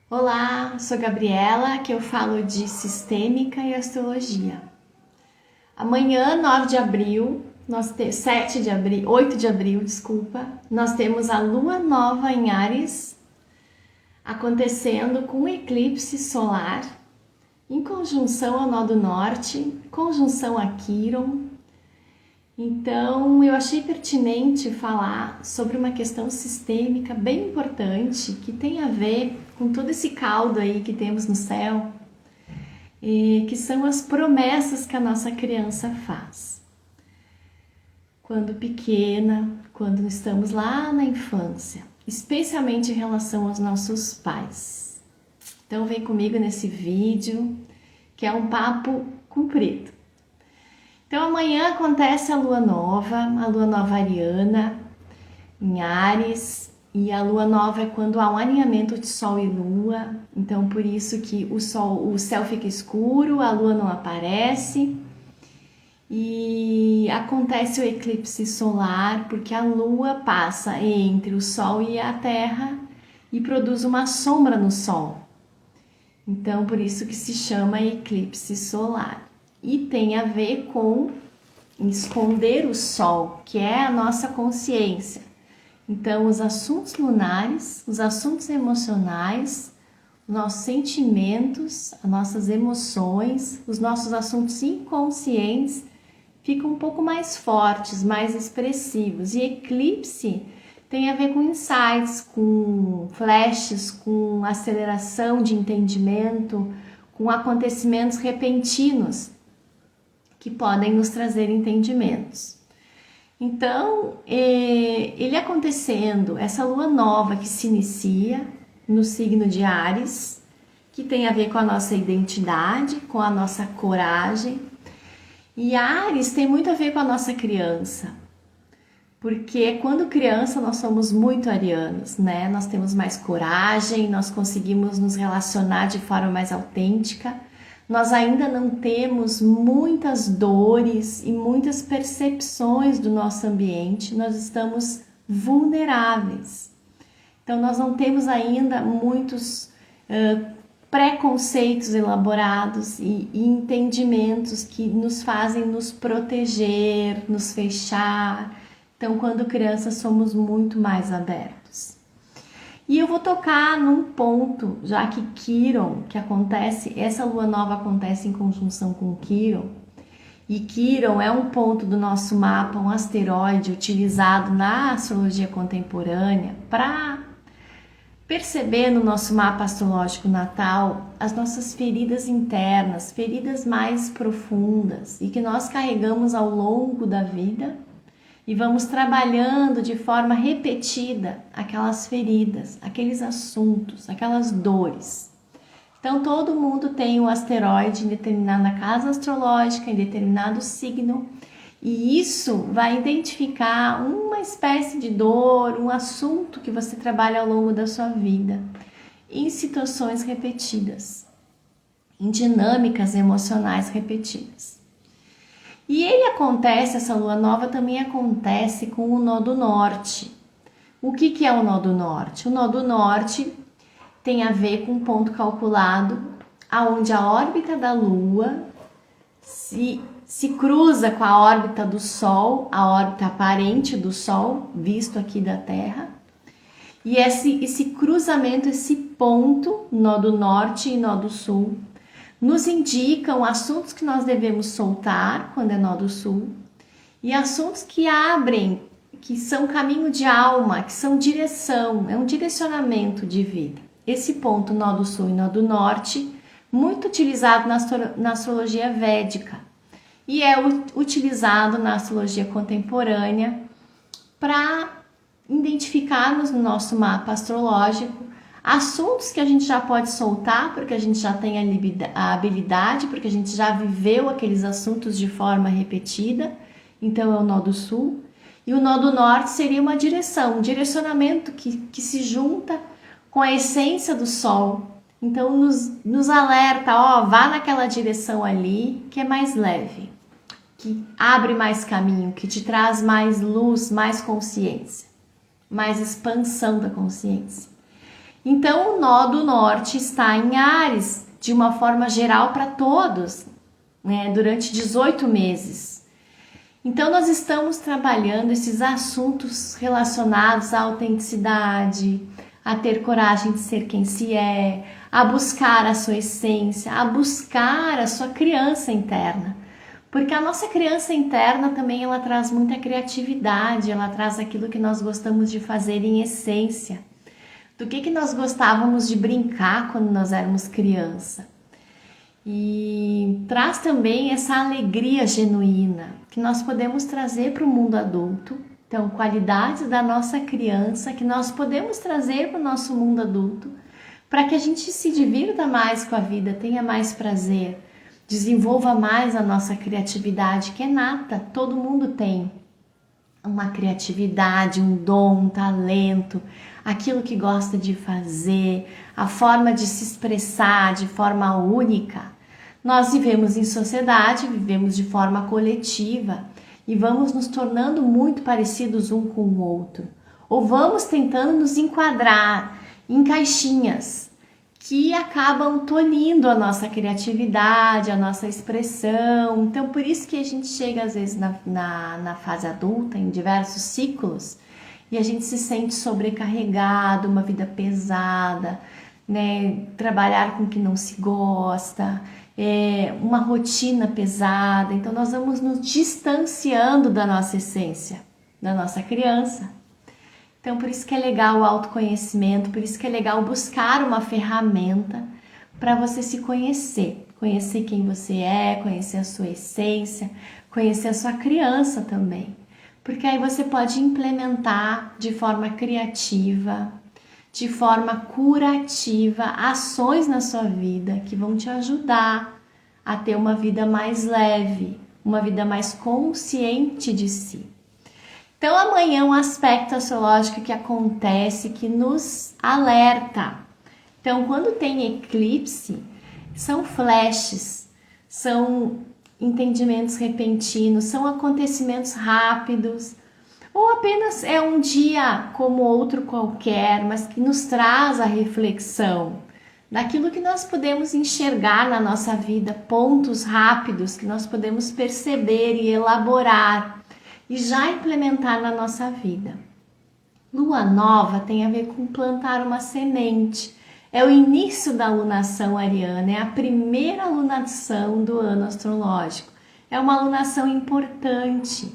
Olá, sou Gabriela, que eu falo de sistêmica e astrologia. Amanhã, 9 de abril, 8 de abril, desculpa, nós temos a lua nova em Áries acontecendo com um eclipse solar em conjunção ao nó do norte, conjunção a Quíron. Então, eu achei pertinente falar sobre uma questão sistêmica bem importante que tem a ver com todo esse caldo aí que temos no céu, que são as promessas que a nossa criança faz. Quando pequena, quando estamos lá na infância, especialmente em relação aos nossos pais. Então, vem comigo nesse vídeo, que é um papo comprido. Então amanhã acontece a lua nova ariana em Áries, e a lua nova é quando há um alinhamento de sol e lua, então por isso que o céu fica escuro, a lua não aparece, e acontece o eclipse solar porque a lua passa entre o sol e a terra e produz uma sombra no sol. Então por isso que se chama eclipse solar. E tem a ver com esconder o sol, que é a nossa consciência. Então, os assuntos lunares, os assuntos emocionais, os nossos sentimentos, as nossas emoções, os nossos assuntos inconscientes ficam um pouco mais fortes, mais expressivos. E eclipse tem a ver com insights, com flashes, com aceleração de entendimento, com acontecimentos repentinos que podem nos trazer entendimentos. Então, ele acontecendo, essa lua nova que se inicia no signo de Áries, que tem a ver com a nossa identidade, com a nossa coragem. E Áries tem muito a ver com a nossa criança, porque quando criança nós somos muito arianos, né? Nós temos mais coragem, nós conseguimos nos relacionar de forma mais autêntica. Nós ainda não temos muitas dores e muitas percepções do nosso ambiente, nós estamos vulneráveis. Então, nós não temos ainda muitos preconceitos elaborados e entendimentos que nos fazem nos proteger, nos fechar. Então, quando crianças, somos muito mais abertos. E eu vou tocar num ponto, já que Quíron, que acontece, essa lua nova acontece em conjunção com Quíron, e Quíron é um ponto do nosso mapa, um asteroide utilizado na astrologia contemporânea para perceber no nosso mapa astrológico natal as nossas feridas internas, feridas mais profundas e que nós carregamos ao longo da vida. E vamos trabalhando de forma repetida aquelas feridas, aqueles assuntos, aquelas dores. Então todo mundo tem um asteroide em determinada casa astrológica, em determinado signo, e isso vai identificar uma espécie de dor, um assunto que você trabalha ao longo da sua vida, em situações repetidas, em dinâmicas emocionais repetidas. E essa lua nova também acontece com o nó do norte. O que é o nó do norte? O nó do norte tem a ver com um ponto calculado onde a órbita da lua se cruza com a órbita do sol, a órbita aparente do sol, visto aqui da Terra. E esse cruzamento, esse ponto, nó do norte e nó do sul, nos indicam assuntos que nós devemos soltar quando é nó do sul e assuntos que abrem, que são caminho de alma, que são direção, é um direcionamento de vida. Esse ponto, nó do sul e nó do norte, muito utilizado na astrologia védica e é utilizado na astrologia contemporânea para identificarmos no nosso mapa astrológico assuntos que a gente já pode soltar, porque a gente já tem a habilidade, porque a gente já viveu aqueles assuntos de forma repetida. Então é o nó do sul. E o nó do norte seria uma direção, um direcionamento que se junta com a essência do sol. Então nos alerta, vá naquela direção ali, que é mais leve, que abre mais caminho, que te traz mais luz, mais consciência, mais expansão da consciência. Então o nó do norte está em Áries, de uma forma geral para todos, né, durante 18 meses. Então nós estamos trabalhando esses assuntos relacionados à autenticidade, a ter coragem de ser quem se é, a buscar a sua essência, a buscar a sua criança interna. Porque a nossa criança interna também ela traz muita criatividade, ela traz aquilo que nós gostamos de fazer em essência. Do que nós gostávamos de brincar quando nós éramos criança. E traz também essa alegria genuína que nós podemos trazer para o mundo adulto. Então, qualidades da nossa criança que nós podemos trazer para o nosso mundo adulto, para que a gente se divirta mais com a vida, tenha mais prazer, desenvolva mais a nossa criatividade, que é nata, todo mundo tem uma criatividade, um dom, um talento, aquilo que gosta de fazer, a forma de se expressar de forma única. Nós vivemos em sociedade, vivemos de forma coletiva e vamos nos tornando muito parecidos um com o outro, ou vamos tentando nos enquadrar em caixinhas que acabam tolhindo a nossa criatividade, a nossa expressão. Então, por isso que a gente chega às vezes na fase adulta, em diversos ciclos, e a gente se sente sobrecarregado, uma vida pesada, né? Trabalhar com o que não se gosta, uma rotina pesada. Então, nós vamos nos distanciando da nossa essência, da nossa criança. Então, por isso que é legal o autoconhecimento, por isso que é legal buscar uma ferramenta para você se conhecer. Conhecer quem você é, conhecer a sua essência, conhecer a sua criança também. Porque aí você pode implementar de forma criativa, de forma curativa, ações na sua vida que vão te ajudar a ter uma vida mais leve, uma vida mais consciente de si. Então amanhã um aspecto astrológico que acontece, que nos alerta. Então quando tem eclipse, são flashes, são entendimentos repentinos, são acontecimentos rápidos, ou apenas é um dia como outro qualquer, mas que nos traz a reflexão daquilo que nós podemos enxergar na nossa vida, pontos rápidos que nós podemos perceber e elaborar e já implementar na nossa vida. Lua nova tem a ver com plantar uma semente. É o início da lunação ariana, é a primeira lunação do ano astrológico. É uma lunação importante.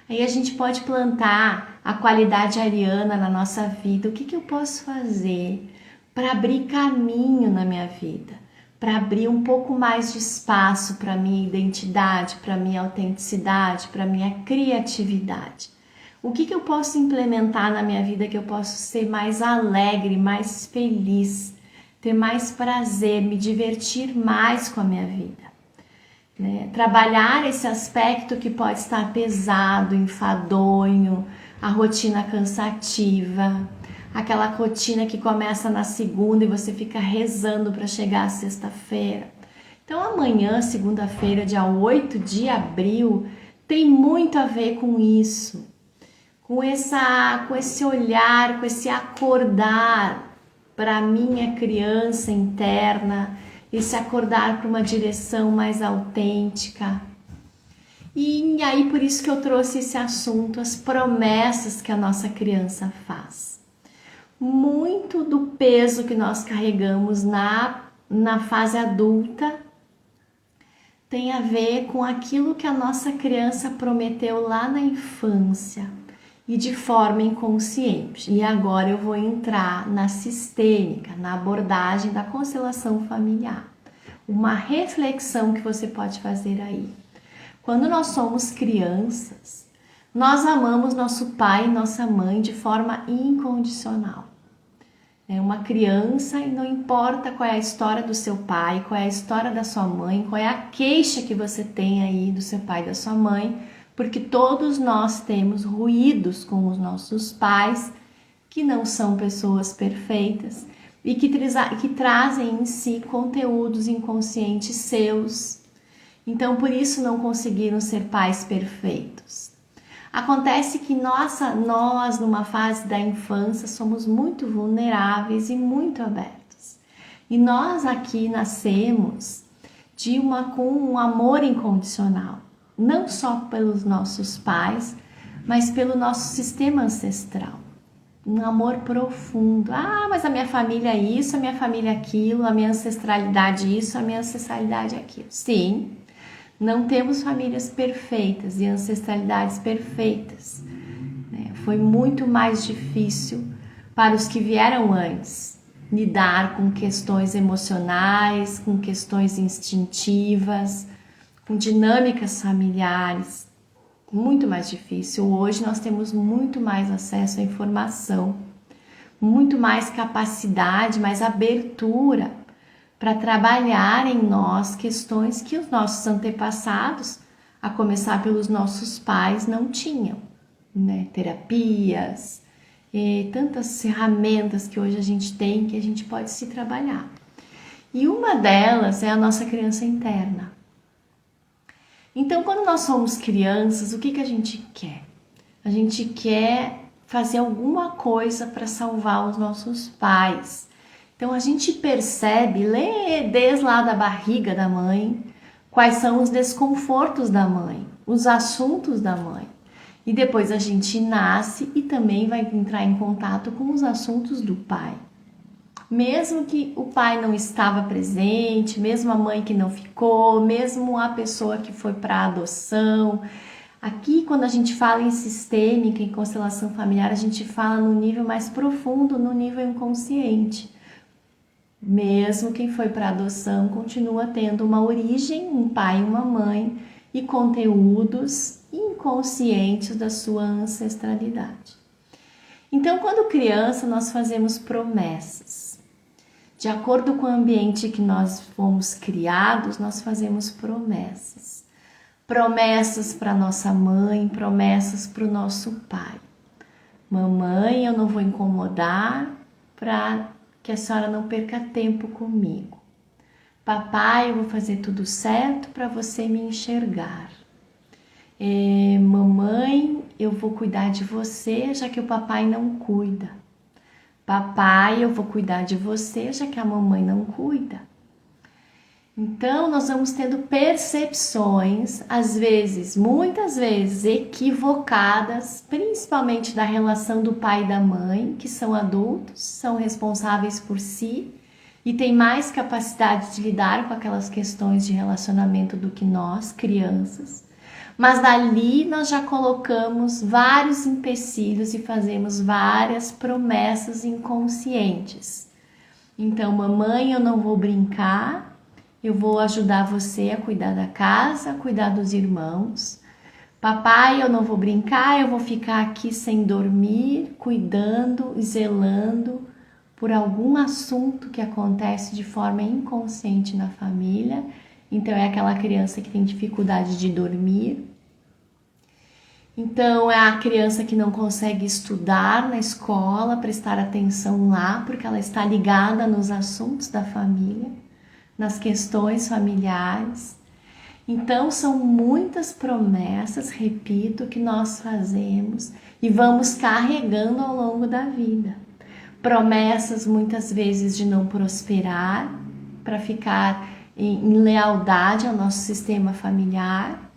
Aí a gente pode plantar a qualidade ariana na nossa vida. O que eu posso fazer para abrir caminho na minha vida? Para abrir um pouco mais de espaço para a minha identidade, para a minha autenticidade, para a minha criatividade. O que eu posso implementar na minha vida que eu posso ser mais alegre, mais feliz, ter mais prazer, me divertir mais com a minha vida? Né? Trabalhar esse aspecto que pode estar pesado, enfadonho, a rotina cansativa, aquela rotina que começa na segunda e você fica rezando para chegar à sexta-feira. Então amanhã, segunda-feira, dia 8 de abril, tem muito a ver com isso, com esse olhar, com esse acordar para a minha criança interna, esse acordar para uma direção mais autêntica. E aí por isso que eu trouxe esse assunto, as promessas que a nossa criança faz. Muito do peso que nós carregamos na fase adulta tem a ver com aquilo que a nossa criança prometeu lá na infância e de forma inconsciente. E agora eu vou entrar na sistêmica, na abordagem da constelação familiar. Uma reflexão que você pode fazer aí. Quando nós somos crianças, nós amamos nosso pai e nossa mãe de forma incondicional. É uma criança e não importa qual é a história do seu pai, qual é a história da sua mãe, qual é a queixa que você tem aí do seu pai e da sua mãe, porque todos nós temos ruídos com os nossos pais, que não são pessoas perfeitas e que trazem em si conteúdos inconscientes seus. Então, por isso não conseguiram ser pais perfeitos. Acontece que nós, numa fase da infância, somos muito vulneráveis e muito abertos. E nós aqui nascemos com um amor incondicional, não só pelos nossos pais, mas pelo nosso sistema ancestral. Um amor profundo. Ah, mas a minha família é isso, a minha família é aquilo, a minha ancestralidade é isso, a minha ancestralidade é aquilo. Sim, não temos famílias perfeitas e ancestralidades perfeitas. Foi muito mais difícil para os que vieram antes lidar com questões emocionais, com questões instintivas, com dinâmicas familiares. Muito mais difícil. Hoje nós temos muito mais acesso à informação, muito mais capacidade, mais abertura para trabalhar em nós questões que os nossos antepassados, a começar pelos nossos pais, não tinham, né? Terapias, e tantas ferramentas que hoje a gente tem que a gente pode se trabalhar. E uma delas é a nossa criança interna. Então, quando nós somos crianças, o que a gente quer? A gente quer fazer alguma coisa para salvar os nossos pais. Então, a gente percebe, lê desde lá da barriga da mãe, quais são os desconfortos da mãe, os assuntos da mãe. E depois a gente nasce e também vai entrar em contato com os assuntos do pai. Mesmo que o pai não estava presente, mesmo a mãe que não ficou, mesmo a pessoa que foi para adoção. Aqui, quando a gente fala em sistêmica, em constelação familiar, a gente fala no nível mais profundo, no nível inconsciente. Mesmo quem foi para adoção continua tendo uma origem, um pai e uma mãe, e conteúdos inconscientes da sua ancestralidade. Então, quando criança, nós fazemos promessas. De acordo com o ambiente que nós fomos criados, nós fazemos promessas. Promessas para nossa mãe, promessas para o nosso pai. Mamãe, eu não vou incomodar para que a senhora não perca tempo comigo. Papai, eu vou fazer tudo certo para você me enxergar. Mamãe, eu vou cuidar de você, já que o papai não cuida. Papai, eu vou cuidar de você, já que a mamãe não cuida. Então, nós vamos tendo percepções, às vezes, muitas vezes, equivocadas, principalmente da relação do pai e da mãe, que são adultos, são responsáveis por si e têm mais capacidade de lidar com aquelas questões de relacionamento do que nós, crianças. Mas dali nós já colocamos vários empecilhos e fazemos várias promessas inconscientes. Então, mamãe, eu não vou brincar, eu vou ajudar você a cuidar da casa, a cuidar dos irmãos. Papai, eu não vou brincar, eu vou ficar aqui sem dormir, cuidando e zelando por algum assunto que acontece de forma inconsciente na família. Então, é aquela criança que tem dificuldade de dormir. Então, é a criança que não consegue estudar na escola, prestar atenção lá, porque ela está ligada nos assuntos da família, nas questões familiares. Então, são muitas promessas, repito, que nós fazemos e vamos carregando ao longo da vida. Promessas, muitas vezes, de não prosperar, para ficar em lealdade ao nosso sistema familiar,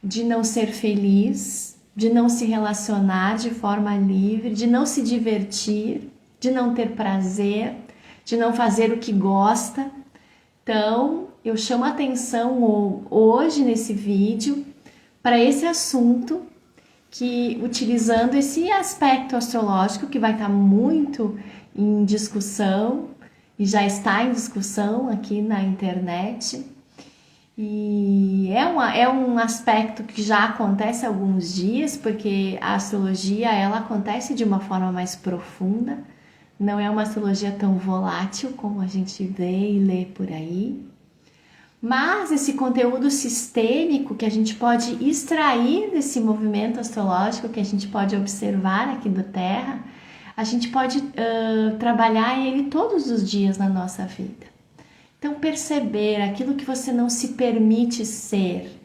de não ser feliz, de não se relacionar de forma livre, de não se divertir, de não ter prazer, de não fazer o que gosta. Então, eu chamo a atenção hoje nesse vídeo para esse assunto, que utilizando esse aspecto astrológico que vai estar muito em discussão e já está em discussão aqui na internet. E é um aspecto que já acontece há alguns dias, porque a astrologia ela acontece de uma forma mais profunda, não é uma astrologia tão volátil como a gente vê e lê por aí. Mas esse conteúdo sistêmico que a gente pode extrair desse movimento astrológico, que a gente pode observar aqui do Terra, a gente pode trabalhar ele todos os dias na nossa vida. Então, perceber aquilo que você não se permite ser,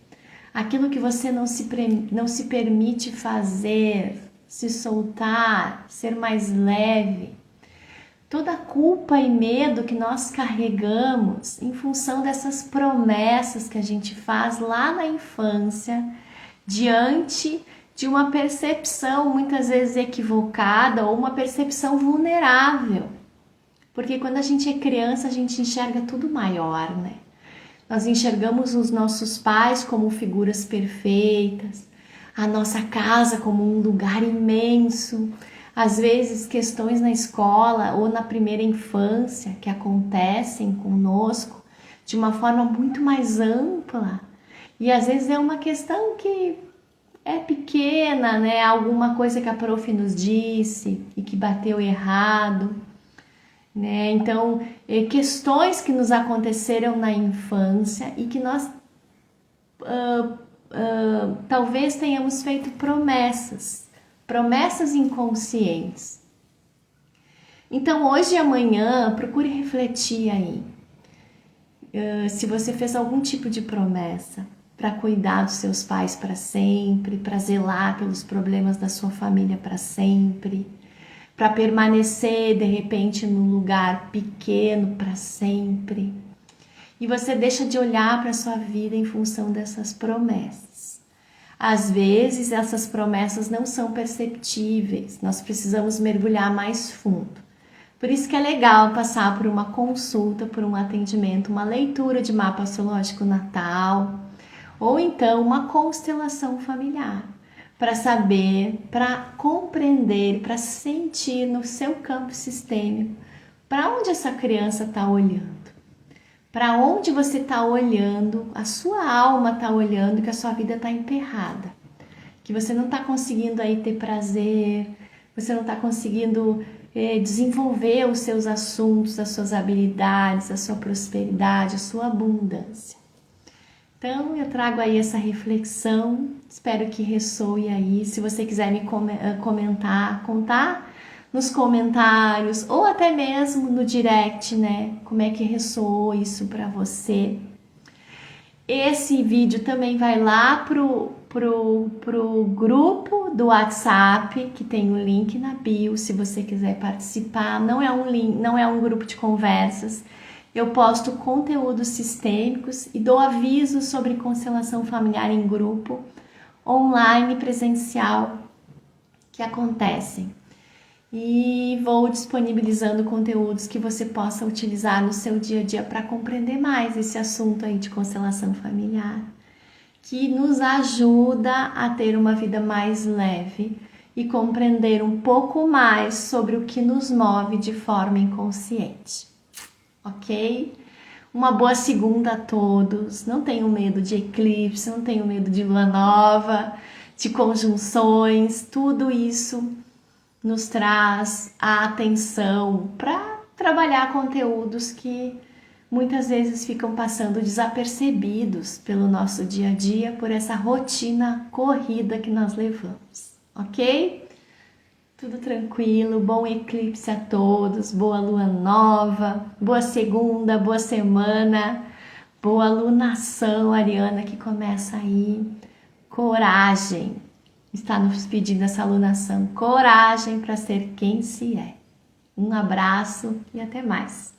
aquilo que você não se permite fazer, se soltar, ser mais leve. Toda a culpa e medo que nós carregamos em função dessas promessas que a gente faz lá na infância, diante de uma percepção muitas vezes equivocada ou uma percepção vulnerável. Porque quando a gente é criança, a gente enxerga tudo maior, né? Nós enxergamos os nossos pais como figuras perfeitas, a nossa casa como um lugar imenso. Às vezes, questões na escola ou na primeira infância que acontecem conosco de uma forma muito mais ampla. E às vezes é uma questão que é pequena, né? Alguma coisa que a prof nos disse e que bateu errado, né? Então, questões que nos aconteceram na infância e que nós talvez tenhamos feito promessas inconscientes. Então, hoje e amanhã, procure refletir aí. Se você fez algum tipo de promessa para cuidar dos seus pais para sempre, para zelar pelos problemas da sua família para sempre, para permanecer de repente num lugar pequeno para sempre. E você deixa de olhar para a sua vida em função dessas promessas. Às vezes essas promessas não são perceptíveis, nós precisamos mergulhar mais fundo. Por isso que é legal passar por uma consulta, por um atendimento, uma leitura de mapa astrológico natal, ou então uma constelação familiar, para saber, para compreender, para sentir no seu campo sistêmico para onde essa criança está olhando, para onde você está olhando, a sua alma está olhando, que a sua vida está emperrada, que você não está conseguindo aí ter prazer, você não está conseguindo desenvolver os seus assuntos, as suas habilidades, a sua prosperidade, a sua abundância. Então, eu trago aí essa reflexão, espero que ressoe aí. Se você quiser me contar nos comentários ou até mesmo no direct, né? Como é que ressoou isso para você. Esse vídeo também vai lá pro grupo do WhatsApp, que tem o link na bio, se você quiser participar. Não é um grupo de conversas. Eu posto conteúdos sistêmicos e dou avisos sobre constelação familiar em grupo, online, presencial, que acontecem. E vou disponibilizando conteúdos que você possa utilizar no seu dia a dia para compreender mais esse assunto aí de constelação familiar, que nos ajuda a ter uma vida mais leve e compreender um pouco mais sobre o que nos move de forma inconsciente. Ok? Uma boa segunda a todos. Não tenham medo de eclipse, não tenham medo de lua nova, de conjunções. Tudo isso nos traz a atenção para trabalhar conteúdos que muitas vezes ficam passando desapercebidos pelo nosso dia a dia, por essa rotina corrida que nós levamos. Ok? Tudo tranquilo, bom eclipse a todos, boa lua nova, boa segunda, boa semana, boa lunação ariana que começa aí. Coragem, está nos pedindo essa lunação, coragem para ser quem se é. Um abraço e até mais.